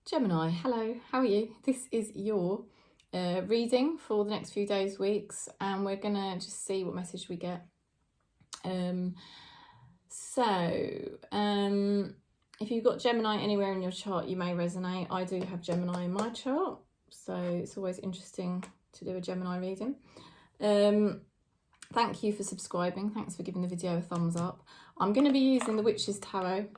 Gemini, hello, how are you? This is your reading for the next few days, weeks, and we're gonna just see what message we get. If you've got Gemini anywhere in your chart, you may resonate. I do have Gemini in my chart, so it's always interesting to do a Gemini reading. Thank you for subscribing. Thanks for giving the video a thumbs up. I'm going to be using the Witch's Tarot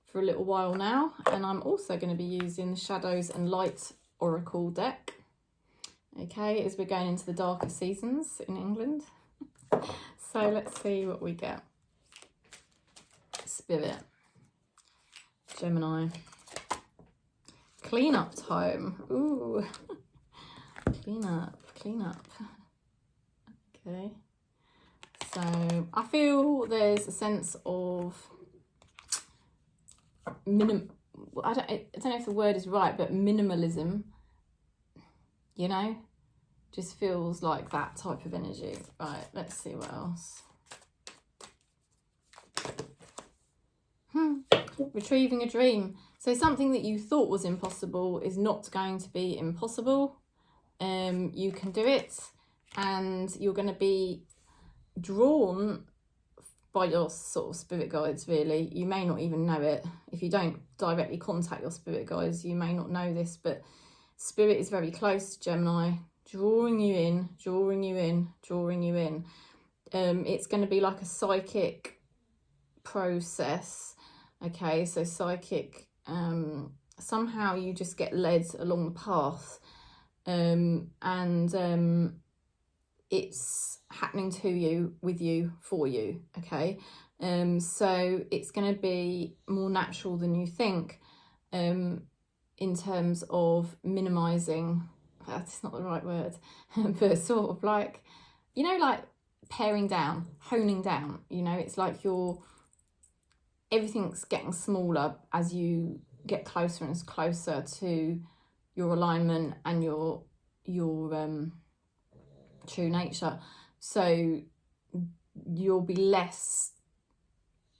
for a little while now, and I'm also going to be using the Shadows and Light Oracle deck, okay, as we're going into the darker seasons in England. So let's see what we get. Spirit, Gemini, clean up time. Ooh, clean up. Okay, so I feel there's a sense of I don't know if the word is right, but minimalism, you know, just feels like that type of energy. Right, let's see what else. Retrieving a dream. So something that you thought was impossible is not going to be impossible. You can do it, and you're going to be drawn by your sort of spirit guides, really. You may not even know it. If you don't directly contact your spirit guides, you may not know this, but spirit is very close to Gemini, drawing you in. It's going to be like a psychic process, okay? So psychic, somehow you just get led along the path, it's happening to you, with you, for you, okay? So it's going to be more natural than you think, in terms of minimizing, that's not the right word, but sort of like, you know, like paring down, honing down, you know, it's like everything's getting smaller as you get closer and closer to your alignment and your true nature. So you're going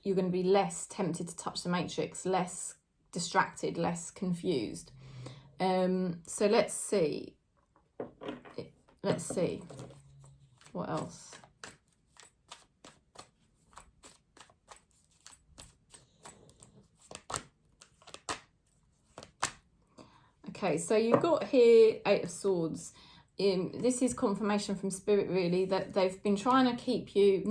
to be less tempted to touch the matrix, less distracted, less confused. So let's see what else. Okay, so you've got here 8 of Swords. This is confirmation from Spirit, really, that they've been trying to keep you,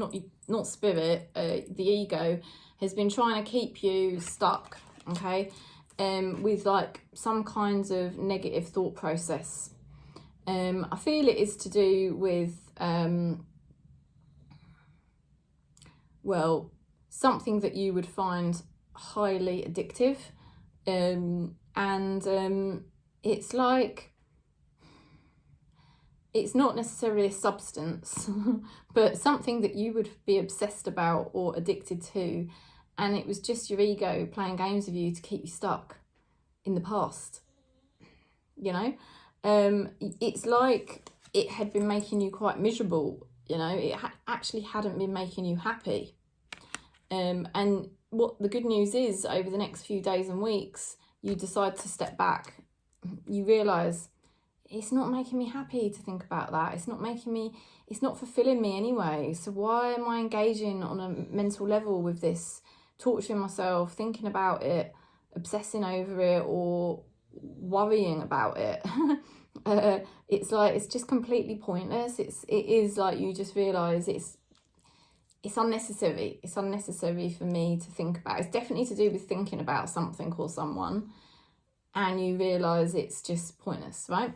not Spirit, the ego has been trying to keep you stuck, okay, with like some kinds of negative thought process. I feel it is to do with, well, something that you would find highly addictive, it's like, it's not necessarily a substance, but something that you would be obsessed about or addicted to, and it was just your ego playing games with you to keep you stuck in the past, you know? It's like it had been making you quite miserable, you know? It actually hadn't been making you happy. And what the good news is, over the next few days and weeks, you decide to step back. You realise, it's not making me happy to think about that. It's not fulfilling me anyway. So why am I engaging on a mental level with this, torturing myself, thinking about it, obsessing over it, or worrying about it? It's like, it's just completely pointless. It is like, you just realise it's unnecessary. It's unnecessary for me to think about. It's definitely to do with thinking about something or someone, and you realise it's just pointless, right?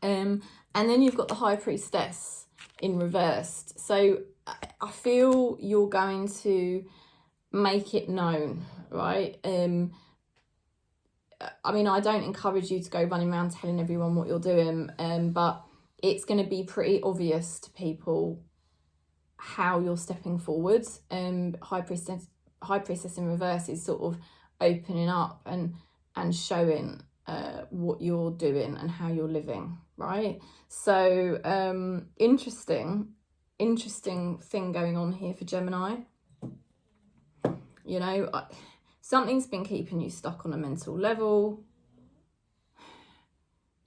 And then you've got the High Priestess in reversed. So I feel you're going to make it known, right? I mean, I don't encourage you to go running around telling everyone what you're doing, but it's going to be pretty obvious to people how you're stepping forwards. High Priestess in reverse is sort of opening up and showing what you're doing and how you're living, right? So interesting thing going on here for Gemini. You know, something's been keeping you stuck on a mental level.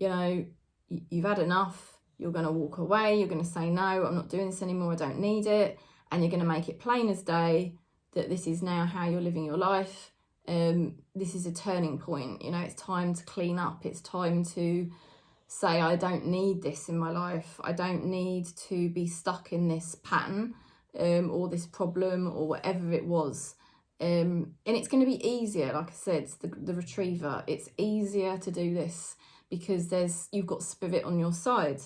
you know, you've had enough, you're going to walk away, you're going to say, no, I'm not doing this anymore, I don't need it. And you're going to make it plain as day that this is now how you're living your life. This is a turning point, you know, it's time to clean up. It's time to say, I don't need this in my life. I don't need to be stuck in this pattern or this problem or whatever it was. And it's going to be easier, like I said, the retriever. It's easier to do this because you've got spirit on your side.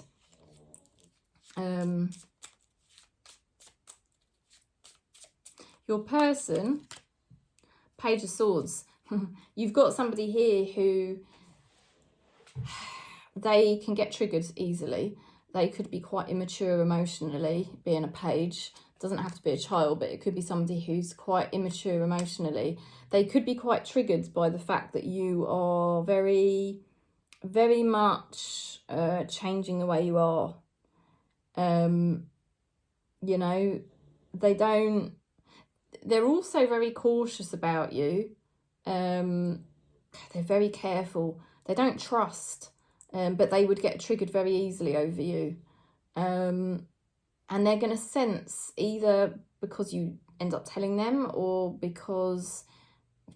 Your person, Page of Swords. You've got somebody here who they can get triggered easily. They could be quite immature emotionally, being a page. Doesn't have to be a child, but it could be somebody who's quite immature emotionally. They could be quite triggered by the fact that you are very, very much changing the way you are. You know, they're also very cautious about you. They're very careful. They don't trust, but they would get triggered very easily over you. And they're going to sense, either because you end up telling them or because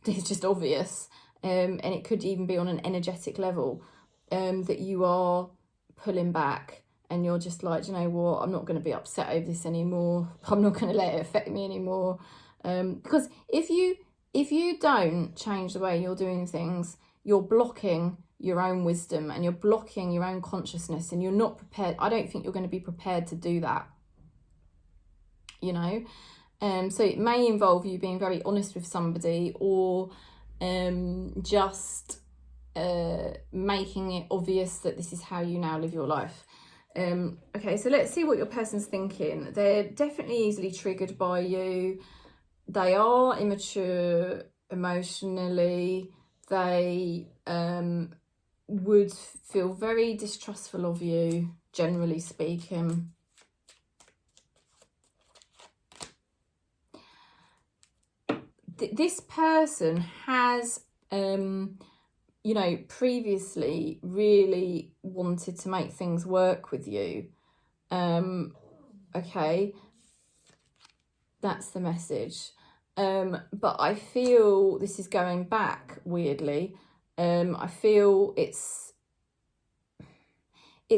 it's just obvious, and it could even be on an energetic level, that you are pulling back and you're just like, you know what, I'm not going to be upset over this anymore. I'm not going to let it affect me anymore. Because if you don't change the way you're doing things, you're blocking your own wisdom and you're blocking your own consciousness, and you're not prepared. I don't think you're going to be prepared to do that, you know. So it may involve you being very honest with somebody, or just making it obvious that this is how you now live your life. Okay, so let's see what your person's thinking. They're definitely easily triggered by you. They are immature emotionally. They would feel very distrustful of you, generally speaking. This person has, you know, previously really wanted to make things work with you. Okay, that's the message. But I feel this is going back weirdly. I feel it's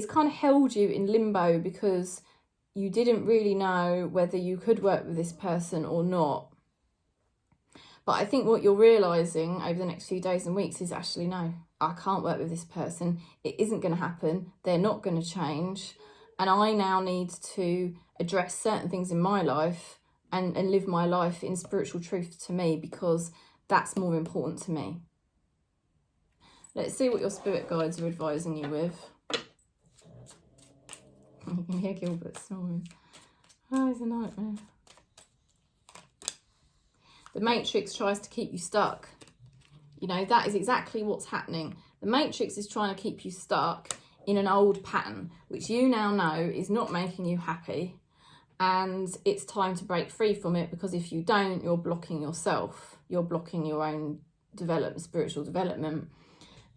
kind of held you in limbo because you didn't really know whether you could work with this person or not. But I think what you're realising over the next few days and weeks is actually, no, I can't work with this person. It isn't going to happen. They're not going to change. And I now need to address certain things in my life and live my life in spiritual truth to me, because that's more important to me. Let's see what your spirit guides are advising you with. You can hear Gilbert snoring. Oh, it's a nightmare. The Matrix tries to keep you stuck. You know, that is exactly what's happening. The Matrix is trying to keep you stuck in an old pattern, which you now know is not making you happy. And it's time to break free from it, because if you don't, you're blocking yourself. You're blocking your own spiritual development.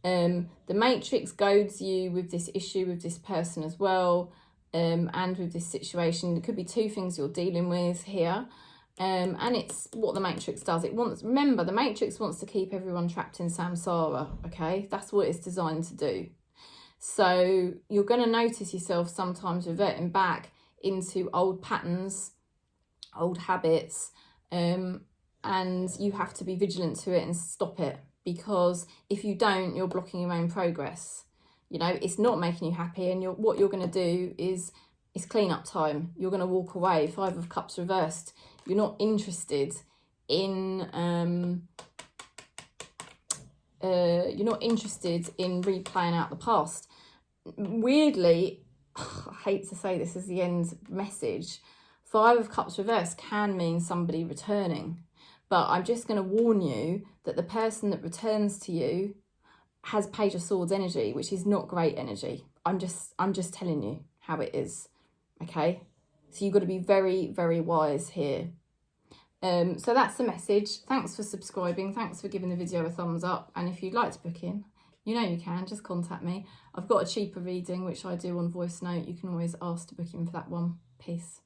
The Matrix goads you with this issue with this person as well, and with this situation. There could be two things you're dealing with here. And it's what the Matrix does. Remember, the Matrix wants to keep everyone trapped in samsara, okay? That's what it's designed to do. So you're going to notice yourself sometimes reverting back into old patterns, old habits, and you have to be vigilant to it and stop it, because if you don't, you're blocking your own progress. You know, it's not making you happy, and what you're going to do is clean up time. You're going to walk away. 5 of Cups reversed. You're not interested in replaying out the past. Weirdly, I hate to say this as the end message, 5 of Cups reversed can mean somebody returning, but I'm just going to warn you that the person that returns to you has Page of Swords energy, which is not great energy. I'm just telling you how it is, okay? So you've got to be very, very wise here. So that's the message. Thanks for subscribing. Thanks for giving the video a thumbs up. And if you'd like to book in, you know you can, just contact me. I've got a cheaper reading, which I do on voice note. You can always ask to book in for that one. Peace.